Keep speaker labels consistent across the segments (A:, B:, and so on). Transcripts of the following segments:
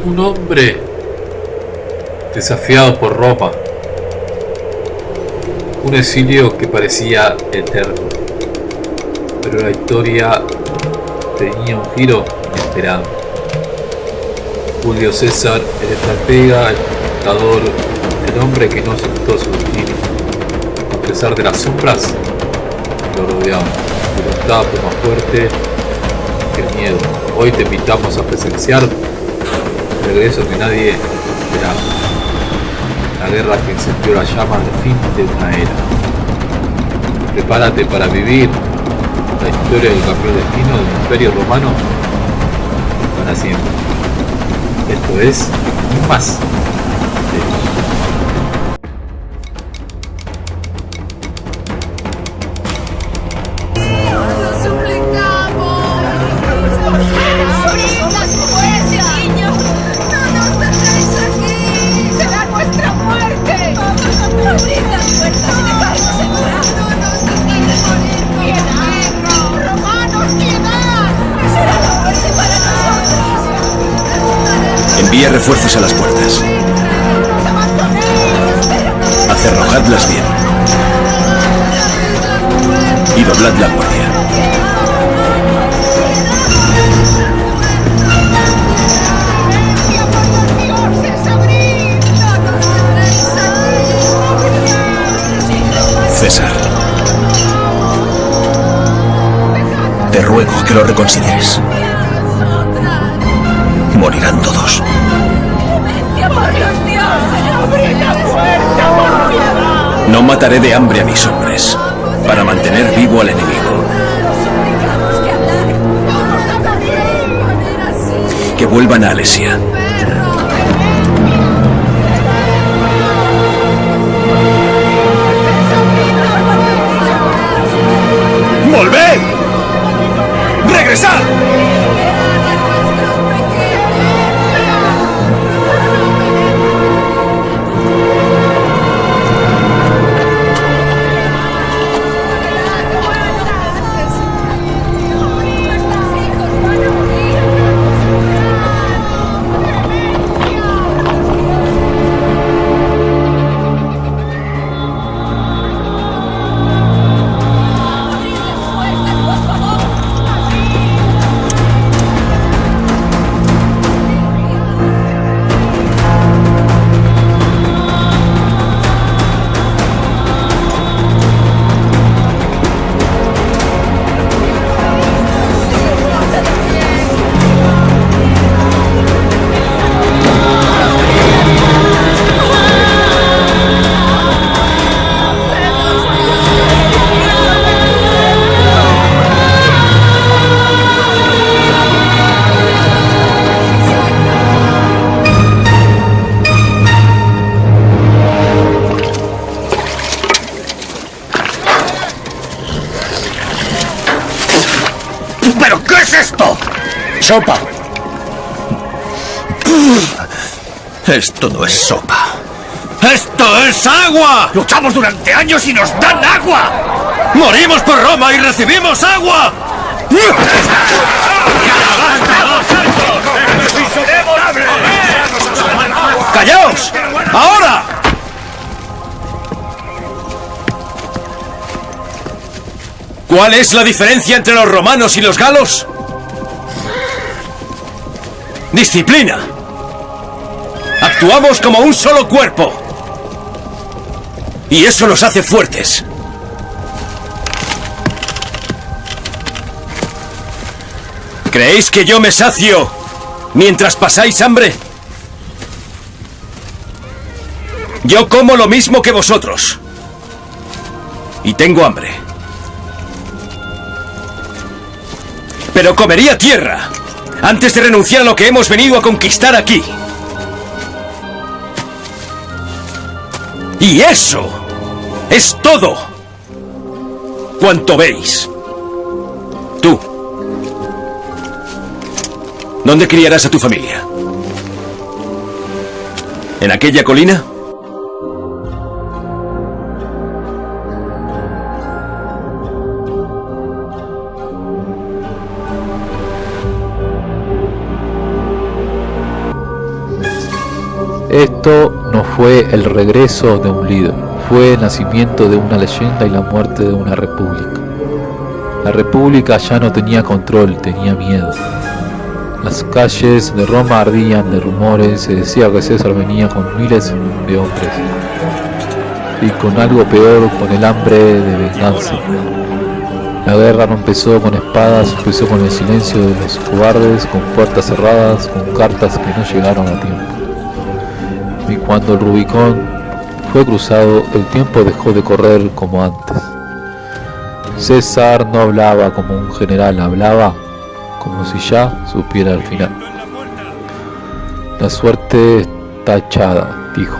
A: Un hombre desafiado por Roma. Un exilio que parecía eterno. Pero la historia tenía un giro inesperado. Julio César, el estratega, el conquistador, el hombre que no aceptó su destino. A pesar de las sombras, lo rodeaban, pero estaba más fuerte que el miedo. Hoy te invitamos a presenciar el regreso que nadie esperaba. La guerra que encendió las llamas del fin de una era. Prepárate para vivir la historia del cambió el destino del Imperio Romano para siempre. Esto es más.
B: Envía refuerzos a las puertas. Acerrojadlas bien. Y doblad la guardia. César, te ruego que lo reconsideres. Morirán todos. No mataré de hambre a mis hombres para mantener vivo al enemigo. Que vuelvan a Alesia. ¡Volved! ¡Regresad! ¡Sopa! Esto no es sopa. ¡Esto es agua! ¡Luchamos durante años y nos dan agua! ¡Morimos por Roma y recibimos agua! ¡Callaos! ¡Ahora! ¿Cuál es la diferencia entre los romanos y los galos? ¡Disciplina! Actuamos como un solo cuerpo. Y eso nos hace fuertes. ¿Creéis que yo me sacio mientras pasáis hambre? Yo como lo mismo que vosotros. Y tengo hambre. Pero comería tierra antes de renunciar a lo que hemos venido a conquistar aquí. Y eso es todo cuanto veis. Tú, ¿dónde criarás a tu familia? ¿En aquella colina?
A: Esto no fue el regreso de un líder, fue el nacimiento de una leyenda y la muerte de una república. La república ya no tenía control, tenía miedo. Las calles de Roma ardían de rumores, se decía que César venía con miles de hombres y con algo peor, con el hambre de venganza. La guerra no empezó con espadas, empezó con el silencio de los cobardes, con puertas cerradas, con cartas que no llegaron a tiempo. Y cuando el Rubicón fue cruzado, el tiempo dejó de correr como antes. César no hablaba como un general, hablaba como si ya supiera el final. La suerte está echada, dijo,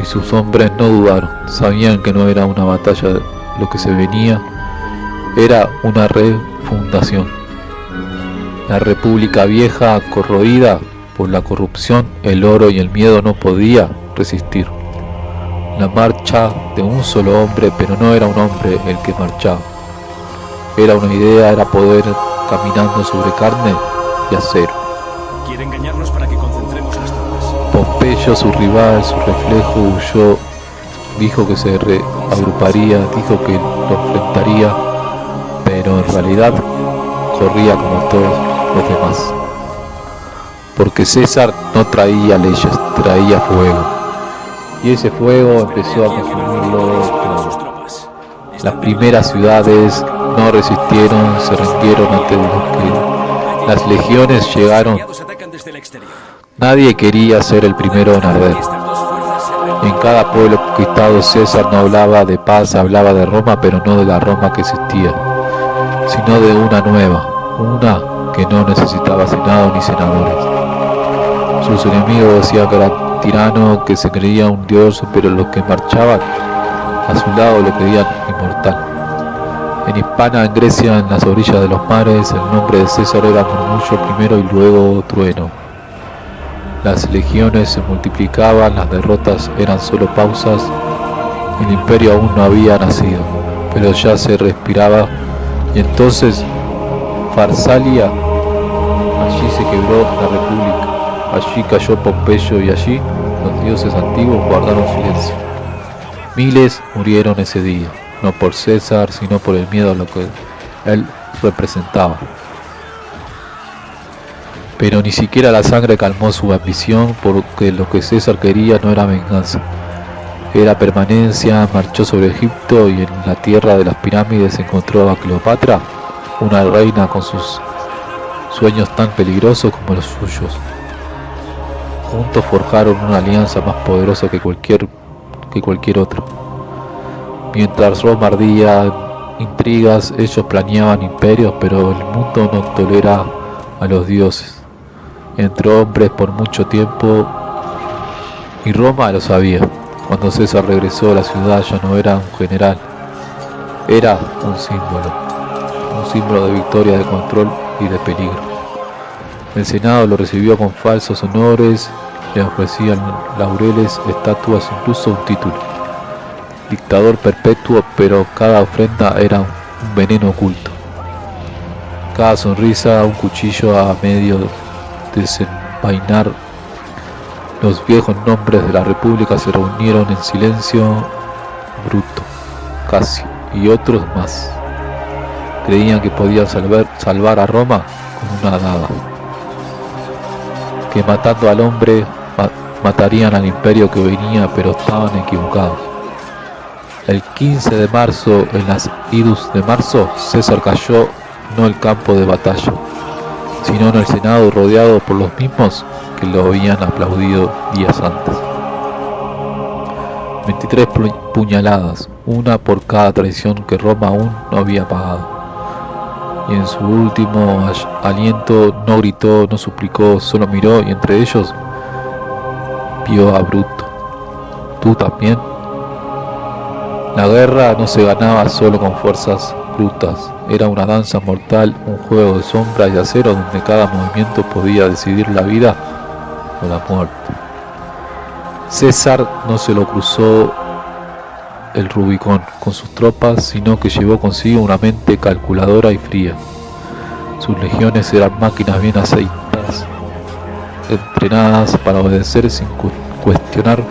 A: y sus hombres no dudaron. Sabían que no era una batalla lo que se venía, era una refundación. La república vieja, corroída por la corrupción, el oro y el miedo, no podía resistir. La marcha de un solo hombre, pero no era un hombre el que marchaba. Era una idea, era poder caminando sobre carne y acero.
C: Quiere engañarnos para que concentremos las tropas.
A: Pompeyo, su rival, su reflejo, huyó. Dijo que se agruparía, dijo que lo enfrentaría, pero en realidad corría como todos los demás. Porque César no traía leyes, traía fuego. Y ese fuego empezó a consumirlo todo. Las primeras ciudades no resistieron, se rindieron ante lo que las legiones llegaron. Nadie quería ser el primero en arder. En cada pueblo conquistado César no hablaba de paz, hablaba de Roma, pero no de la Roma que existía, sino de una nueva, una que no necesitaba senado ni senadores. Sus enemigos decían que era tirano, que se creía un dios, pero los que marchaban a su lado lo creían inmortal. En Hispania, en Grecia, en las orillas de los mares, el nombre de César era murmullo primero y luego trueno. Las legiones se multiplicaban, las derrotas eran solo pausas. El imperio aún no había nacido, pero ya se respiraba. Y entonces Farsalia, allí se quebró la república, allí cayó Pompeyo y allí los dioses antiguos guardaron silencio. Miles murieron ese día, no por César, sino por el miedo a lo que él representaba. Pero ni siquiera la sangre calmó su ambición, porque lo que César quería no era venganza, era permanencia. Marchó sobre Egipto y en la tierra de las pirámides encontró a Cleopatra, una reina con sus sueños tan peligrosos como los suyos. Juntos forjaron una alianza más poderosa que cualquier otra. Mientras Roma ardía intrigas, ellos planeaban imperios, pero el mundo no tolera a los dioses entre hombres por mucho tiempo, y Roma lo sabía. Cuando César regresó a la ciudad ya no era un general, era un símbolo de victoria, de control y de peligro. El Senado lo recibió con falsos honores, le ofrecían laureles, estatuas, incluso un título. Dictador perpetuo, pero cada ofrenda era un veneno oculto. Cada sonrisa un cuchillo a medio desenvainar. Los viejos nombres de la república se reunieron en silencio. Bruto, Casio y otros más creían que podían salvar a Roma con una daga, que matando al hombre matarían al imperio que venía, pero estaban equivocados. El 15 de marzo, en las idus de marzo, César cayó no en el campo de batalla, sino en el Senado, rodeado por los mismos que lo habían aplaudido días antes. 23 puñaladas, una por cada traición que Roma aún no había pagado. Y en su último aliento no gritó, no suplicó, solo miró, y entre ellos vio a Bruto. ¿Tú también? La guerra no se ganaba solo con fuerzas brutas, era una danza mortal, un juego de sombra y acero donde cada movimiento podía decidir la vida o la muerte. César no se lo cruzó el Rubicón con sus tropas, sino que llevó consigo una mente calculadora y fría. Sus legiones eran máquinas bien aceitadas, entrenadas para obedecer sin cuestionar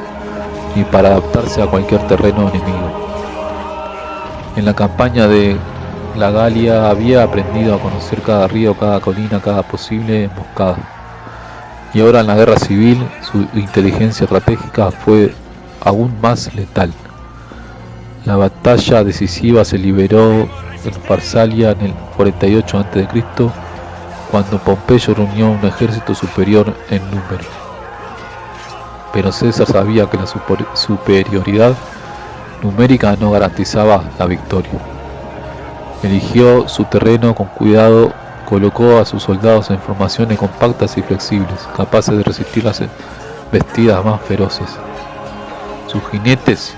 A: ni para adaptarse a cualquier terreno enemigo. En la campaña de la Galia había aprendido a conocer cada río, cada colina, cada posible emboscada. Y ahora en la guerra civil su inteligencia estratégica fue aún más letal. La batalla decisiva se liberó en Farsalia en el 48 a.C., cuando Pompeyo reunió un ejército superior en número. Pero César sabía que la superioridad numérica no garantizaba la victoria. Eligió su terreno con cuidado, colocó a sus soldados en formaciones compactas y flexibles, capaces de resistir las embestidas más feroces. Sus jinetes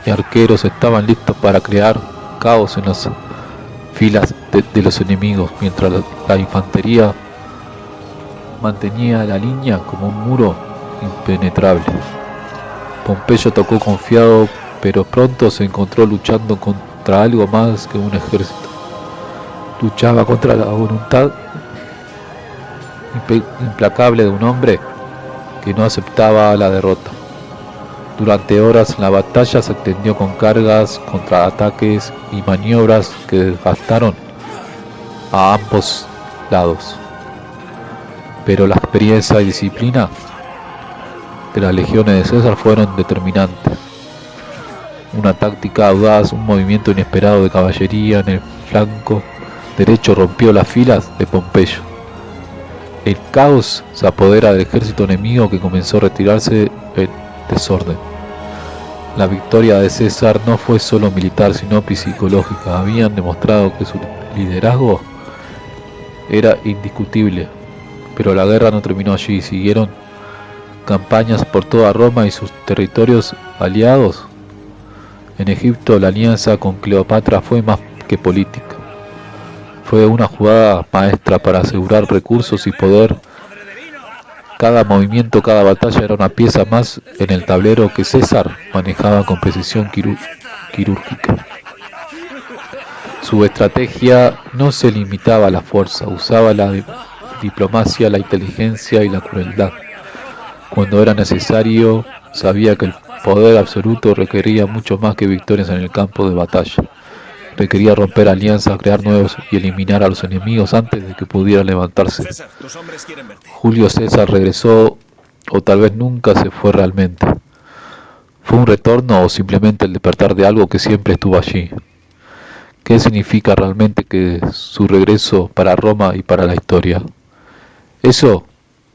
A: y arqueros estaban listos para crear caos en las filas de los enemigos, mientras la infantería mantenía la línea como un muro impenetrable. Pompeyo tocó confiado, pero pronto se encontró luchando contra algo más que un ejército. Luchaba contra la voluntad implacable de un hombre que no aceptaba la derrota. Durante horas la batalla se extendió con cargas, contraataques y maniobras que desgastaron a ambos lados. Pero la experiencia y disciplina de las legiones de César fueron determinantes. Una táctica audaz, un movimiento inesperado de caballería en el flanco derecho rompió las filas de Pompeyo. El caos se apodera del ejército enemigo, que comenzó a retirarse en desorden. La victoria de César no fue solo militar, sino psicológica. Habían demostrado que su liderazgo era indiscutible. Pero la guerra no terminó allí. Siguieron campañas por toda Roma y sus territorios aliados. En Egipto la alianza con Cleopatra fue más que política. Fue una jugada maestra para asegurar recursos y poder. Cada movimiento, cada batalla era una pieza más en el tablero que César manejaba con precisión quirúrgica. Su estrategia no se limitaba a la fuerza, usaba la diplomacia, la inteligencia y la crueldad. Cuando era necesario, sabía que el poder absoluto requería mucho más que victorias en el campo de batalla. Requería romper alianzas, crear nuevos y eliminar a los enemigos antes de que pudieran levantarse.
C: César, tus hombres quieren verte.
A: Julio César regresó, o tal vez nunca se fue realmente. ¿Fue un retorno o simplemente el despertar de algo que siempre estuvo allí? ¿Qué significa realmente que su regreso para Roma y para la historia? Eso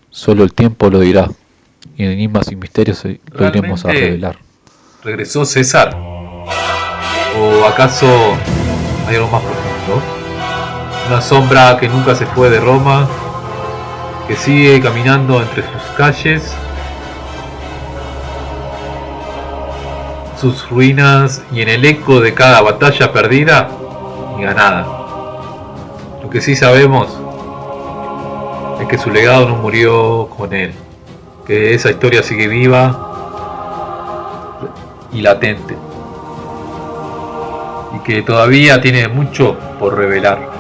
A: solo el tiempo lo dirá, y en Enigmas y Misterios lo iremos a revelar.
D: ¿Regresó César? ¿O acaso hay algo más profundo? Una sombra que nunca se fue de Roma, que sigue caminando entre sus calles, sus ruinas y en el eco de cada batalla perdida y ganada. Lo que sí sabemos es que su legado no murió con él, que esa historia sigue viva y latente, y que todavía tiene mucho por revelar.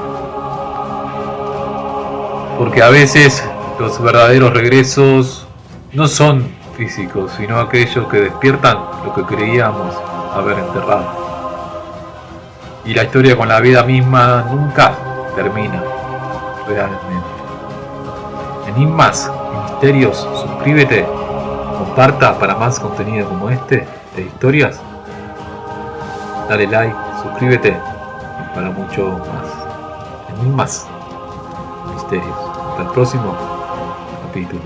D: Porque a veces los verdaderos regresos no son físicos, sino aquellos que despiertan lo que creíamos haber enterrado. Y la historia con la vida misma nunca termina realmente. Enigmas y Misterios, suscríbete, comparta para más contenido como este de historias. Dale like, suscríbete para mucho más. Enigmas, Misterios. Hasta el próximo capítulo.